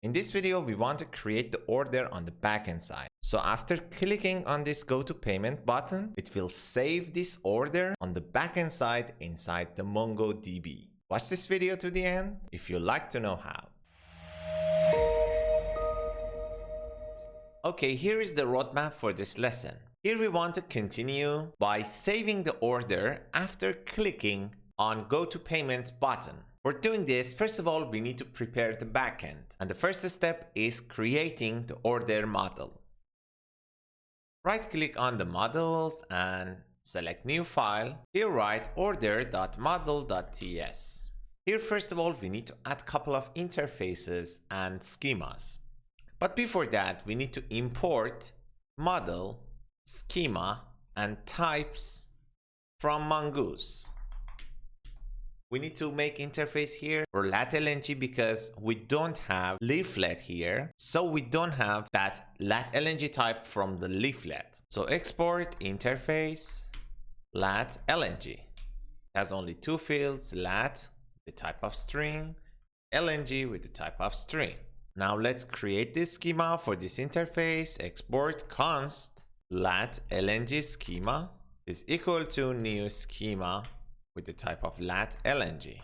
In this video, we want to create the order on the backend side. So after clicking on this Go to Payment button, it will save this order on the backend side inside the MongoDB. Watch this video to the end if you'd like to know how. Okay, here is the roadmap for this lesson. Here we want to continue by saving the order after clicking on Go to Payment button. For doing this, first of all, we need to prepare the backend. And the first step is creating the order model. Right click on the models and select new file. Here write order.model.ts. Here first of all, we need to add a couple of interfaces and schemas. But before that, we need to import model, schema, and types from Mongoose. We need to make interface here for lat.lng because we don't have leaflet here. So we don't have that lat.lng type from the leaflet. So export interface lat.lng. It has only two fields, lat, the type of string, lng with the type of string. Now let's create this schema for this interface. Export const lat.lng schema is equal to new schema with the type of lat.lng.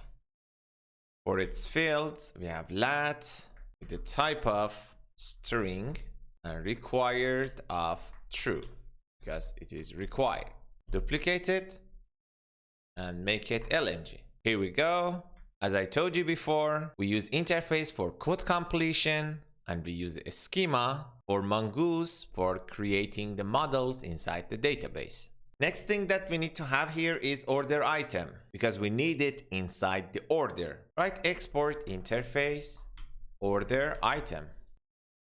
For its fields, we have lat with the type of string and required of true because it is required. Duplicate it and make it lng. Here we go. As I told you before, we use interface for code completion and we use a schema for Mongoose for creating the models inside the database. Next thing that we need to have here is order item because we need it inside the order. Right, export interface order item.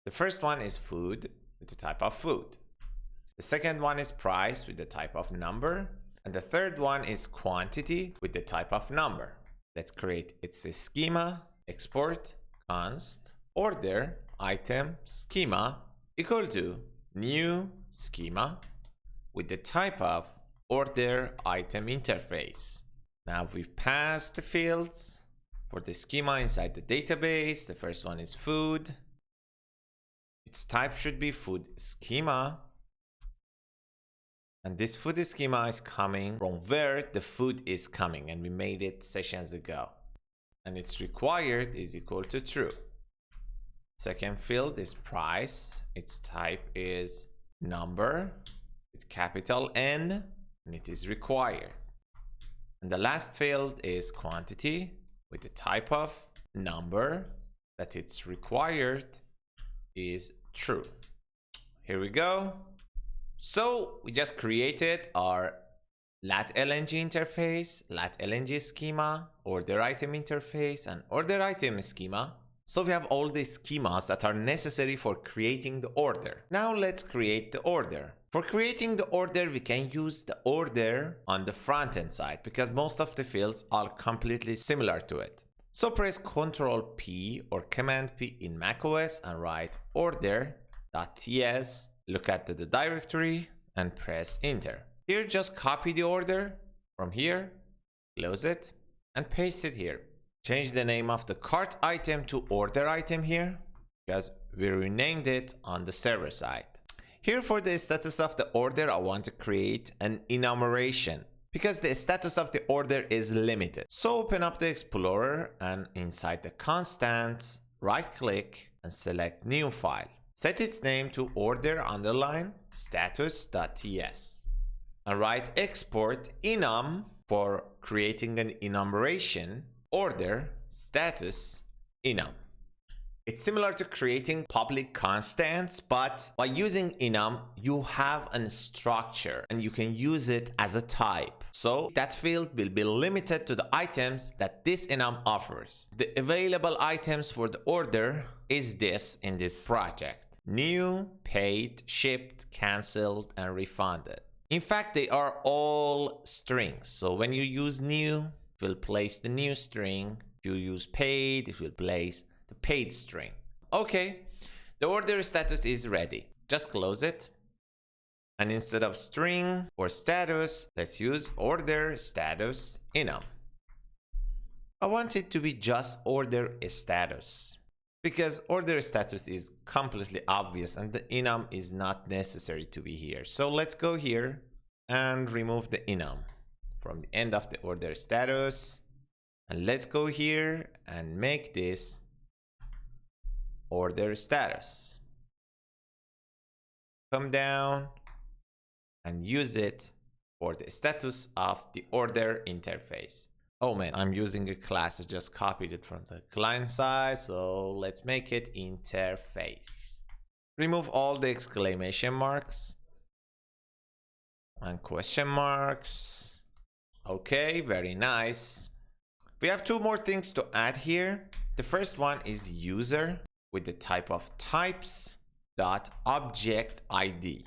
The first one is food with the type of food. The second one is price with the type of number. And the third one is quantity with the type of number. Let's create its schema. Export const order item schema equal to new schema with the type of order item interface. Now we've passed the fields for the schema inside the database. The first one is food. Its type should be food schema. And this food schema is coming from where the food is coming, and we made it sessions ago. And its required is equal to true. Second field is price. Its type is number with capital N, and it is required. And the last field is quantity with the type of number that it's required is true. Here we go. So we just created our lat.lng interface, lat.lng schema, order item interface, and order item schema. So we have all the schemas that are necessary for creating the order. Now let's create the order. For creating the order, we can use the order on the front end side because most of the fields are completely similar to it. So press Ctrl P or Command P in macOS and write order.ts. Look at the directory and press enter. Here, just copy the order from here, close it, and paste it here. Change the name of the cart item to order item here because we renamed it on the server side. Here for the status of the order, I want to create an enumeration because the status of the order is limited. So open up the Explorer and inside the constants, right click and select new file. Set its name to order_status.ts and write export enum for creating an enumeration order status enum. It's similar to creating public constants, but by using enum, you have a structure and you can use it as a type. So that field will be limited to the items that this enum offers. The available items for the order is this in this project: new, paid, shipped, cancelled, and refunded. In fact, they are all strings. So when you use new, it will place the new string. If you use paid, it will place the paid string. Okay, the order status is ready. Just close it. And instead of string or status, let's use order status enum. I want it to be just order status. because order status is completely obvious and the enum is not necessary to be here. So let's go here and remove the enum from the end of the order status. And let's go here and make this order status. Come down and use it for the status of the order interface. Oh man, I'm using a class. I just copied it from the client side. So let's make it interface. Remove all the exclamation marks and question marks. Okay, very nice. We have two more things to add here. The first one is user with the type of types.objectID.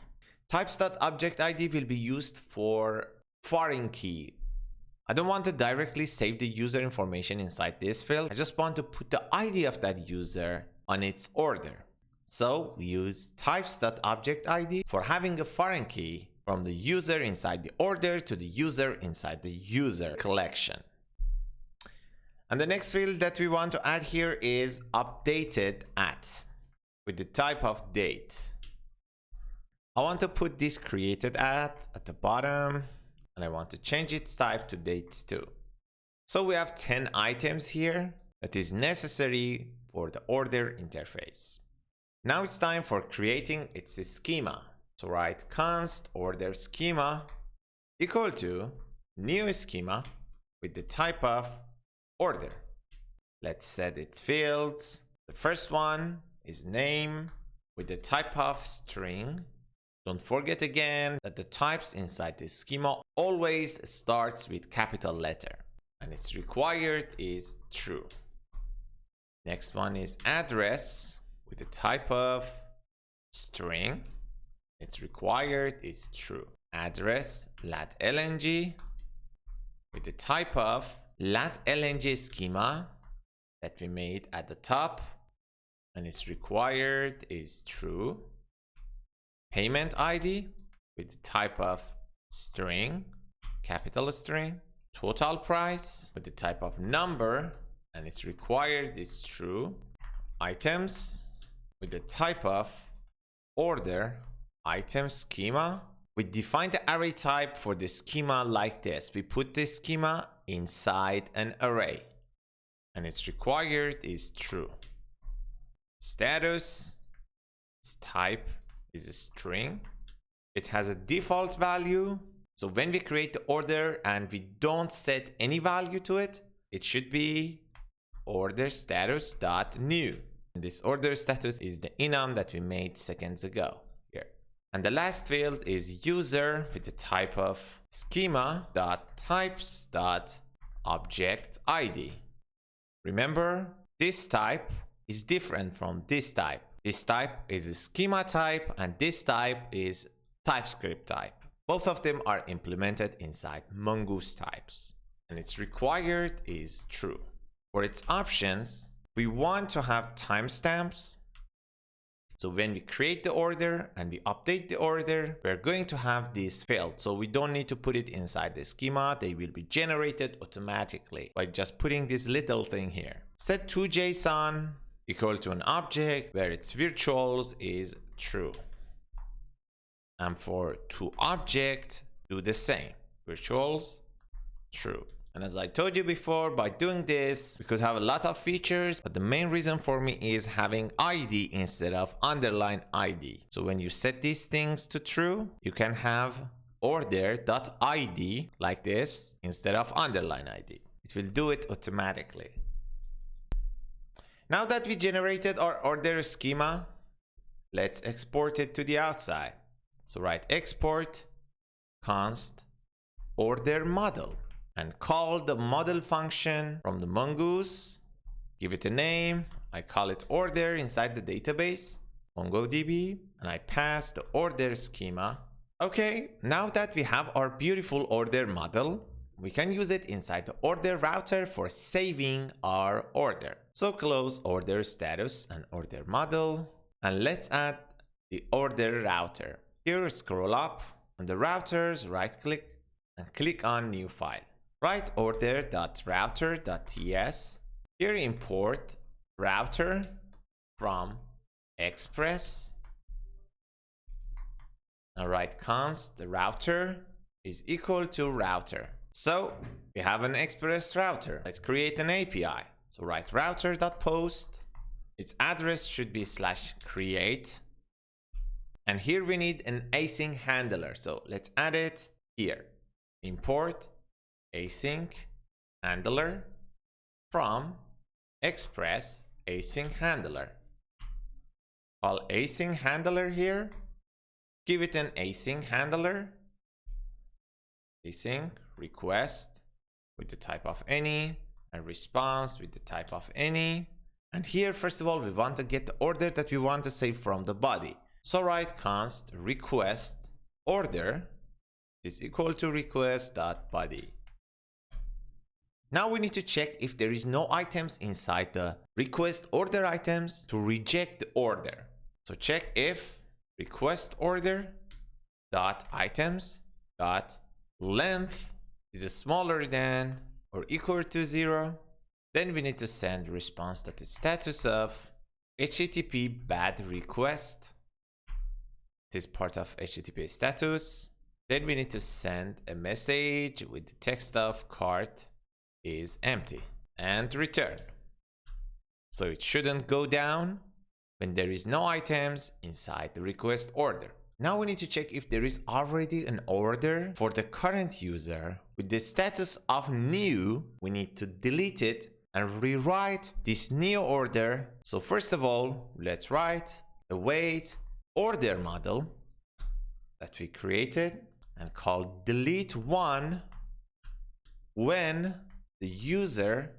Types.objectID will be used for foreign key. I don't want to directly save the user information inside this field. I just want to put the ID of that user on its order. So we use types.objectID for having a foreign key from the user inside the order to the user inside the user collection. And the next field that we want to add here is updated at with the type of date. I want to put this created at the bottom, and I want to change its type to date too. So we have 10 items here that is necessary for the order interface. Now it's time for creating its schema. So write const order schema equal to new schema with the type of order. Let's set its fields. The first one is name with the type of string. Don't forget again that the types inside the schema always starts with capital letter and its required is true. Next one is address with the type of string. Its required is true. Address lat.lng with the type of lat.lng schema that we made at the top and its required is true. Payment ID with the type of string, capital string. Total price with the type of number and its required is true. Items with the type of order item schema. We define the array type for the schema like this. We put the schema inside an array and its required is true. Status, its type is a string. It has a default value. So when we create the order and we don't set any value to it, it should be order status dot new. And this order status is the enum that we made seconds ago here. And the last field is user with the type of schema dot types dot object ID. Remember, this type is different from this type. This type is a schema type and this type is TypeScript type. Both of them are implemented inside Mongoose types and its required is true. For its options, we want to have timestamps. So when we create the order and we update the order, we're going to have this field. So we don't need to put it inside the schema. They will be generated automatically by just putting this little thing here. Set to JSON equal to an object where its virtuals is true. And for toObject, do the same. Virtuals, true. And as I told you before, by doing this, we could have a lot of features, but the main reason for me is having ID instead of underline ID. So when you set these things to true, you can have order.id like this instead of underline ID. It will do it automatically. Now that we generated our order schema, let's export it to the outside. So write export const order model and call the model function from the Mongoose. Give it a name. I call it order inside the database, MongoDB, and I pass the order schema. Okay, now that we have our beautiful order model, we can use it inside the order router for saving our order. So close order status and order model, and let's add the order router. Here, scroll up on the routers, right click and click on new file. Write order.router.ts. Here import router from express, and write const the router is equal to router. So we have an express router. Let's create an API. So write router.post. Its address should be /create. And here we need an async handler. So let's add it here. Import async handler from express async handler. Call async handler here. Give it an async handler. Async request with the type of any, and response with the type of any. And here, first of all, we want to get the order that we want to save from the body. So write const request order is equal to request.body. Now we need to check if there is no items inside the request order items to reject the order. So check if request order dot items dot length is smaller than or equal to 0. Then we need to send response that is status of HTTP bad request. It is part of HTTP status. Then we need to send a message with the text of cart is empty and return. So it shouldn't go down when there is no items inside the request order. Now we need to check if there is already an order for the current user with the status of new. We need to delete it and rewrite this new order. So first of all, let's write await order model that we created and call delete one when the user,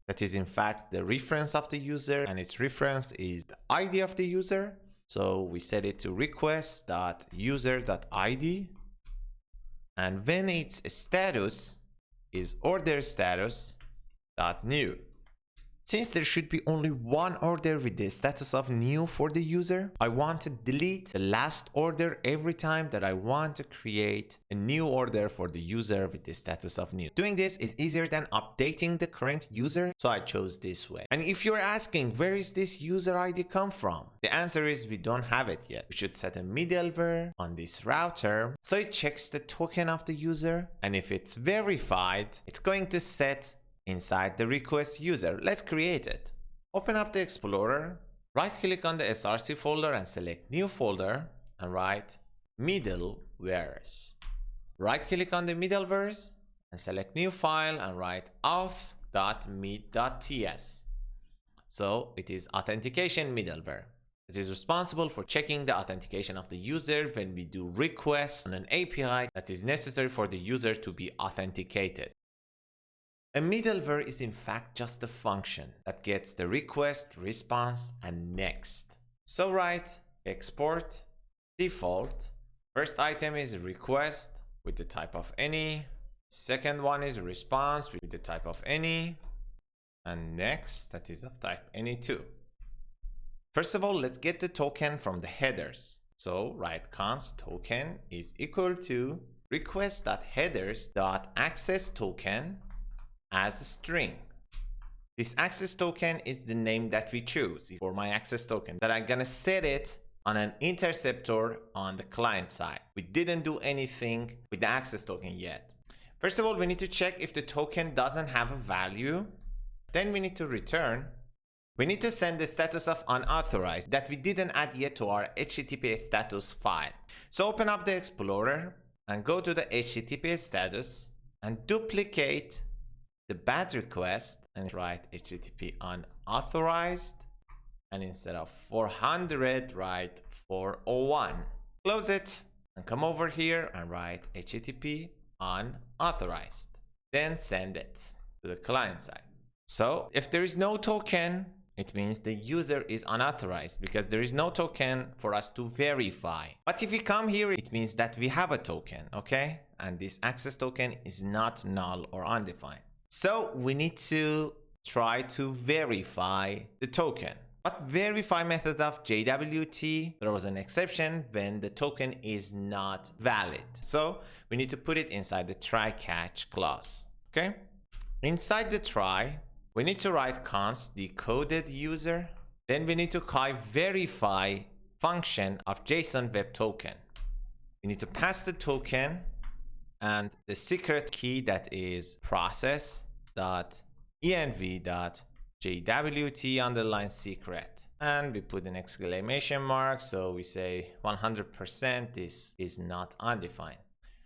that is in fact the reference of the user, and its reference is the ID of the user. So we set it to request.user.id, and when its status is order status.new. Since there should be only one order with the status of new for the user, I want to delete the last order every time that I want to create a new order for the user with the status of new. Doing this is easier than updating the current user, so I chose this way. And if you're asking where is this user ID come from, the answer is we don't have it yet. We should set a middleware on this router so it checks the token of the user, and if it's verified, it's going to set inside the request user. Let's create it. Open up the Explorer, right click on the src folder and select new folder and write middlewares. Right click on the middlewares and select new file and write auth.mid.ts. So it is authentication middleware. It is responsible for checking the authentication of the user when we do requests on an API that is necessary for the user to be authenticated. A middleware is in fact just a function that gets the request, response, and next. So write export default. First item is request with the type of any. Second one is response with the type of any. And next, that is of type any too. First of all, let's get the token from the headers. So write const token is equal to request.headers.access token as a string. This access token is the name that we choose for my access token, that I'm gonna set it on an interceptor on the client side. We didn't do anything with the access token yet. First of all, we need to check if the token doesn't have a value. Then we need to return. We need to send the status of unauthorized that we didn't add yet to our HTTP status file. So open up the Explorer and go to the HTTP status and duplicate the bad request and write HTTP unauthorized, and instead of 400 write 401. Close it and come over here and write HTTP unauthorized. Then send it to the client side. So if there is no token, it means the user is unauthorized because there is no token for us to verify. But if we come here, it means that we have a token, okay? And this access token is not null or undefined. So we need to try to verify the token. But verify method of JWT, there was an exception when the token is not valid. So we need to put it inside the try catch clause. Okay? Inside the try, we need to write const decoded user. Then we need to call verify function of JSON web token. We need to pass the token and the secret key that is process.env.jwt_secret. And we put an exclamation mark. So we say 100% this is not undefined.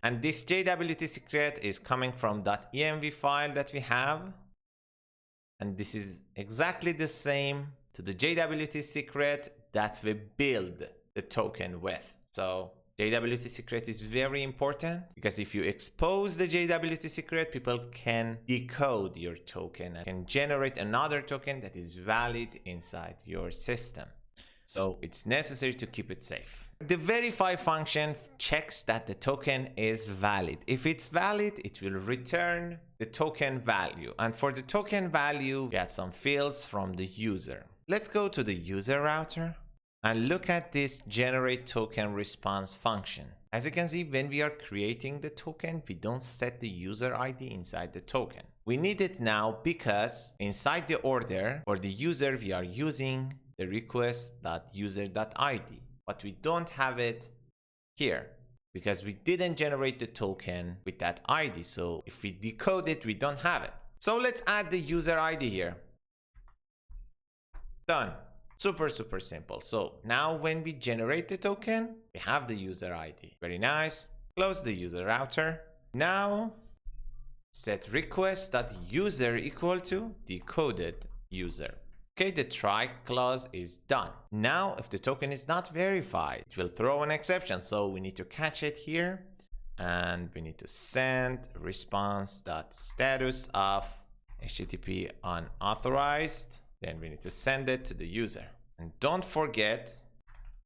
And this JWT secret is coming from .env file that we have. And this is exactly the same to the JWT secret that we build the token with. So JWT secret is very important because if you expose the JWT secret, people can decode your token and can generate another token that is valid inside your system. So it's necessary to keep it safe. The verify function checks that the token is valid. If it's valid, it will return the token value. And for the token value, we add some fields from the user. Let's go to the user router and look at this generate token response function. As you can see, when we are creating the token, we don't set the user ID inside the token. We need it now because inside the order for the user, we are using the request.user.id, but we don't have it here because we didn't generate the token with that ID. So if we decode it, we don't have it. So let's add the user ID here. Done. Super simple. So now when we generate the token, we have the user ID. Very nice. Close the user router. Now set request.user equal to decoded user. Okay, the try clause is done. Now if the token is not verified, it will throw an exception. So we need to catch it here and we need to send response.status of HTTP unauthorized. Then we need to send it to the user. And don't forget,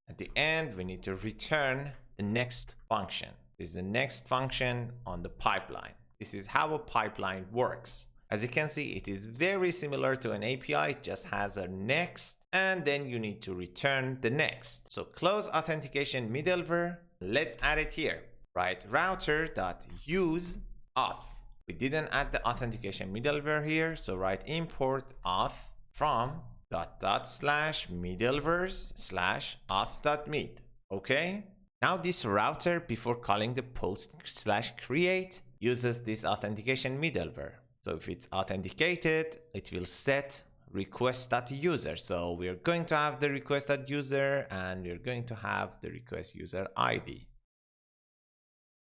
at the end, we need to return the next function. This is the next function on the pipeline. This is how a pipeline works. As you can see, it is very similar to an API. It just has a next, and then you need to return the next. So close authentication middleware. Let's add it here. Write router.use auth. We didn't add the authentication middleware here, so write import auth from /middlewares/auth.meet. Okay. Now this router, before calling the post/create, uses this authentication middleware. So if it's authenticated, it will set request.user. So we're going to have the request.user and we're going to have the request user ID.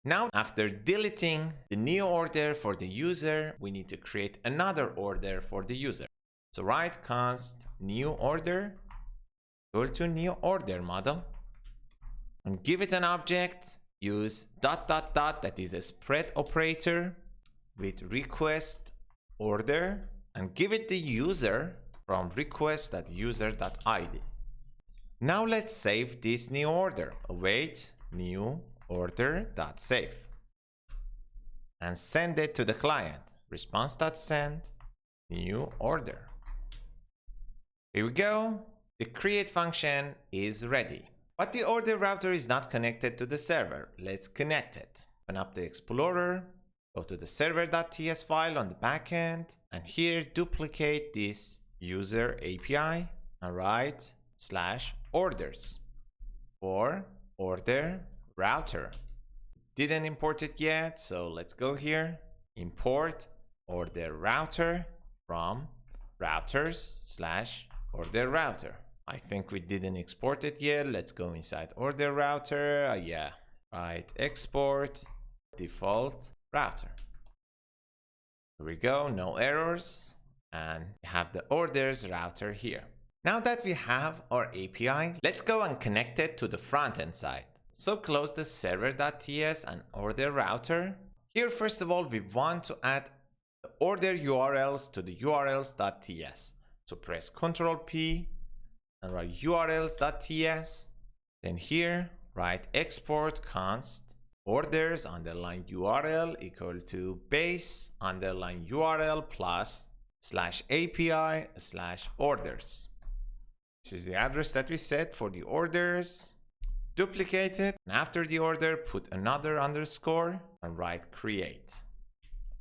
Now, after deleting the new order for the user, we need to create another order for the user. So write const new order, go to new order model and give it an object. Use ... that is a spread operator with request order and give it the user from request.user.id. Now let's save this new order. Await new order.save and send it to the client. Response.send new order. Here we go. The create function is ready. But the order router is not connected to the server. Let's connect it. Open up the Explorer, go to the server.ts file on the backend, and here duplicate this user API and write /orders for order router. Didn't import it yet, so let's go here. Import order router from routers/order router. I think we didn't export it yet. Let's go inside order router. Yeah, right. Export default router. Here we go. No errors. And we have the orders router here. Now that we have our API, let's go and connect it to the front end side. So close the server.ts and order router. Here, first of all, we want to add the order URLs to the urls.ts. So press Ctrl P and write urls.ts. Then here, write export const orders _URL equal to base _URL plus /API/orders. This is the address that we set for the orders. Duplicate it, and after the order, put another underscore and write create.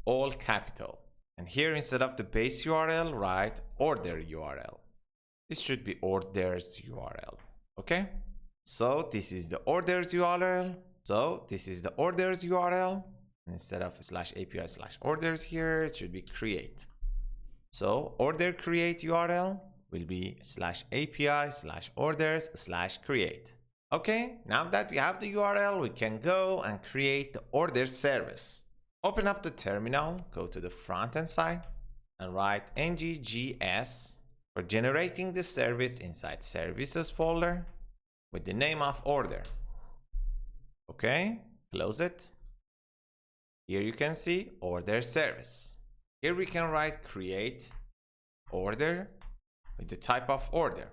All capital. And here, instead of the base URL, write order URL. This should be orders URL. Okay. So this is the orders URL. So this is the orders URL. And instead of /API/orders here, it should be create. So order create URL will be /API/orders/create. Okay, now that we have the URL, we can go and create the order service. Open up the terminal, go to the front end side and write nggs for generating the service inside services folder with the name of order. Okay, close it. Here you can see order service. Here we can write create order with the type of order.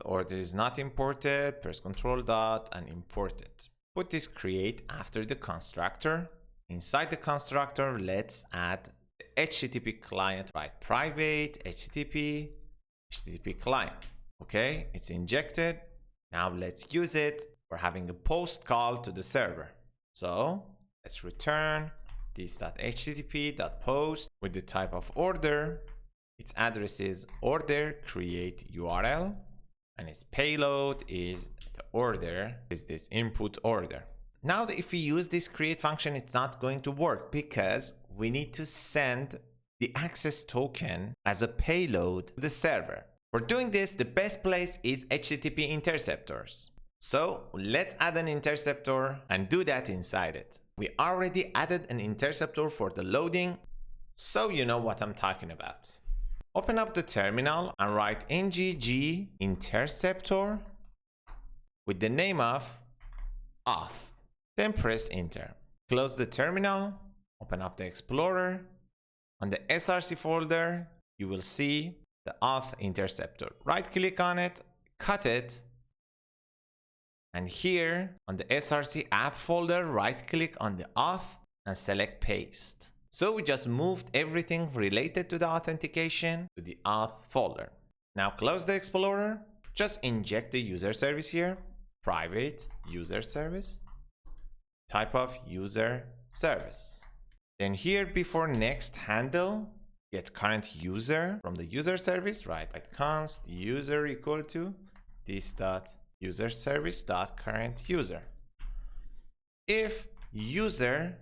The order is not imported, press Ctrl dot and import it. Put this create after the constructor. Inside the constructor, let's add the HTTP client. Write private HTTP client. Okay, it's injected. Now let's use it for having a post call to the server. So let's return this.http.post with the type of order. Its address is order create URL and its payload is the order, is this input order. Now if we use this create function, it's not going to work because we need to send the access token as a payload to the server. For doing this, the best place is HTTP interceptors. So let's add an interceptor and do that inside it. We already added an interceptor for the loading, so you know what I'm talking about. Open up the terminal and write ngg interceptor with the name of auth. Then press enter. Close the terminal, open up the Explorer. On the src folder, you will see the auth interceptor. Right click on it, cut it. And here on the src app folder, right click on the auth and select paste. So we just moved everything related to the authentication to the auth folder. Now close the Explorer, just inject the user service here, private user service, type of user service. Then here before next handle, get current user from the user service, write const user equal to this dot user service dot current user. If user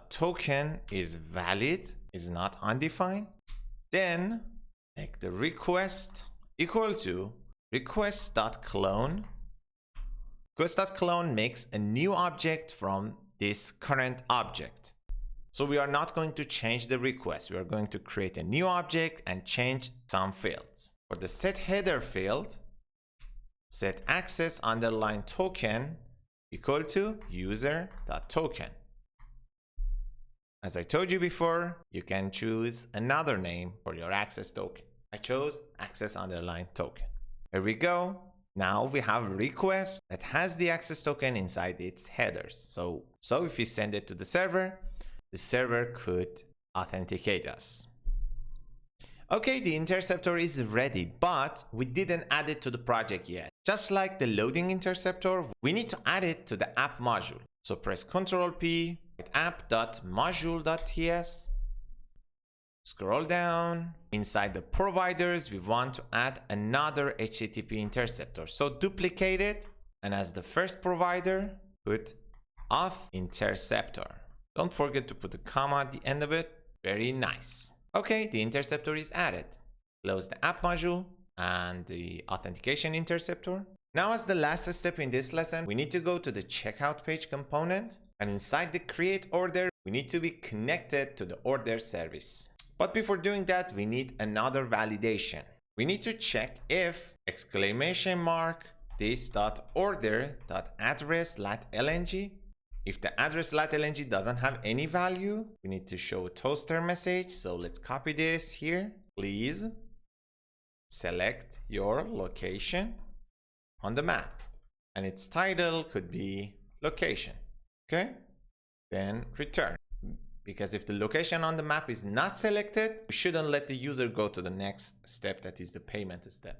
token is valid, is not undefined, then make the request equal to request.clone. Request.clone makes a new object from this current object. So we are not going to change the request. We are going to create a new object and change some fields. For the set header field, set access underline token equal to user.token. As I told you before, you can choose another name for your access token. I chose access underline token. Here we go. Now we have a request that has the access token inside its headers. So if we send it to the server could authenticate us. Okay, the interceptor is ready, but we didn't add it to the project yet. Just like the loading interceptor, we need to add it to the app module. So press Ctrl P, app.module.ts, scroll down. Inside the providers, we want to add another HTTP interceptor. So duplicate it, and as the first provider, put auth interceptor. Don't forget to put a comma at the end of it. Very nice. Okay, the interceptor is added. Close the app module and the authentication interceptor. Now, as the last step in this lesson, we need to go to the checkout page component, and inside the create order, we need to be connected to the order service. But before doing that, we need another validation. We need to check if this.order.address.lng. If the address.lng doesn't have any value, we need to show a toaster message. So let's copy this here. Please select your location on the map, and its title could be location. Okay, then return, because if the location on the map is not selected, we shouldn't let the user go to the next step, that is the payment step.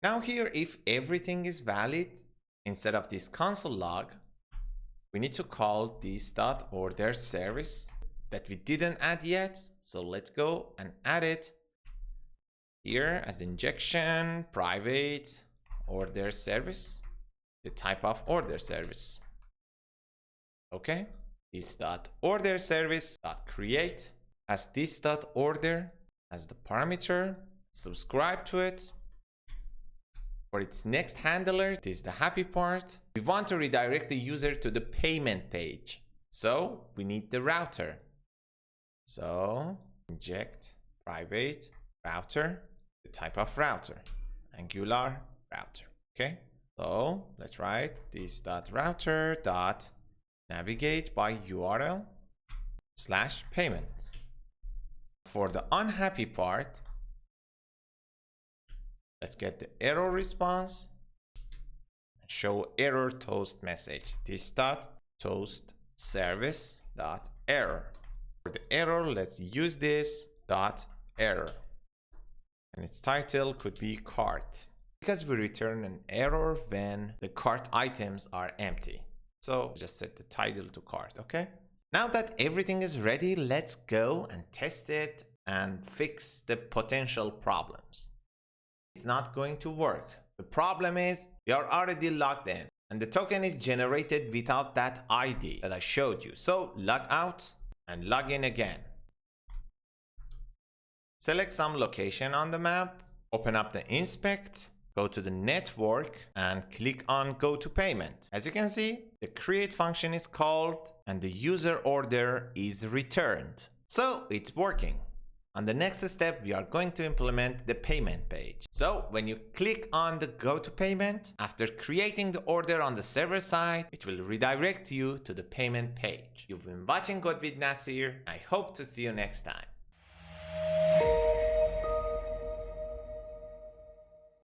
Now here, if everything is valid, instead of this console log, we need to call this.order service that we didn't add yet. So let's go and add it here as injection, private, order service, the type of order service. Okay, this dot order service dot create as this dot order as the parameter, subscribe to it. For its next handler, this is the happy part. We want to redirect the user to the payment page. So we need the router. So inject private router, the type of router, Angular router. Okay, so let's write this dot router dot navigate by URL / payment. For the unhappy part, let's get the error response and show error toast message. This dot toast service dot error. For the error, let's use this dot error, and its title could be cart, because we return an error when the cart items are empty. So just set the title to cart. Okay, now that everything is ready, let's go and test it and fix the potential problems. It's not going to work. The problem is we are already logged in and the token is generated without that ID that I showed you. So log out and log in again. Select some location on the map, open up the inspect, go to the network and click on go to payment. As you can see, the create function is called and the user order is returned. So it's working. On the next step, we are going to implement the payment page. So when you click on the go to payment, after creating the order on the server side, it will redirect you to the payment page. You've been watching Code with Nasir. I hope to see you next time.